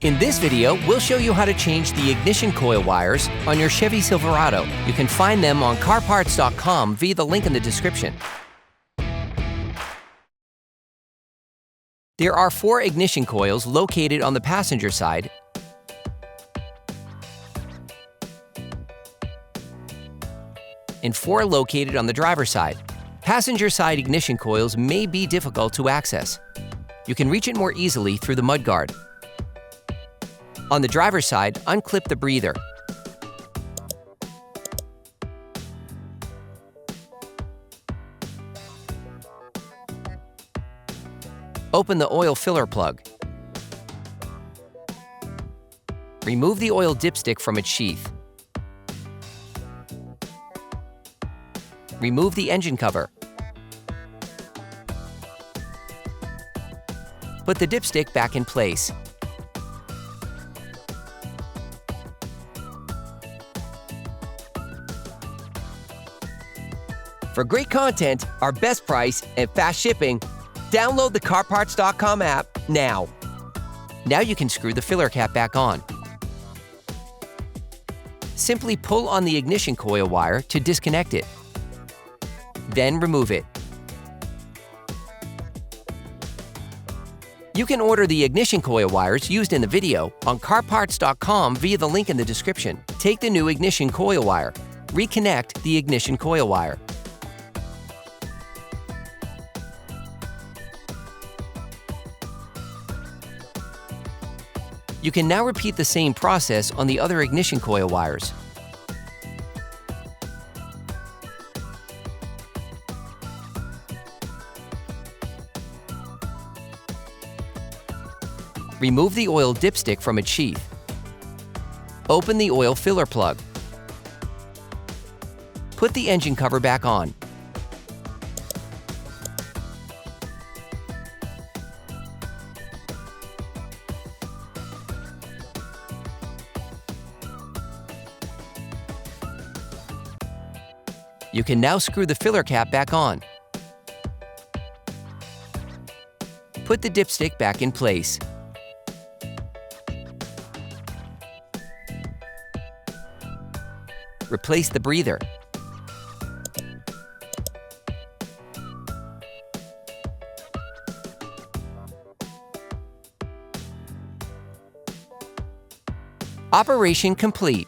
In this video, we'll show you how to change the ignition coil wires on your Chevy Silverado. You can find them on CarParts.com via the link in the description. There are 4 ignition coils located on the passenger side and 4 located on the driver's side. Passenger side ignition coils may be difficult to access. You can reach it more easily through the mudguard. On the driver's side, unclip the breather. Open the oil filler plug. Remove the oil dipstick from its sheath. Remove the engine cover. Put the dipstick back in place. For great content, our best price, and fast shipping, download the CarParts.com app now. Now you can screw the filler cap back on. Simply pull on the ignition coil wire to disconnect it. Then remove it. You can order the ignition coil wires used in the video on CarParts.com via the link in the description. Take the new ignition coil wire. Reconnect the ignition coil wire. You can now repeat the same process on the other ignition coil wires. Remove the oil dipstick from its sheath. Open the oil filler plug. Put the engine cover back on. You can now screw the filler cap back on. Put the dipstick back in place. Replace the breather. Operation complete.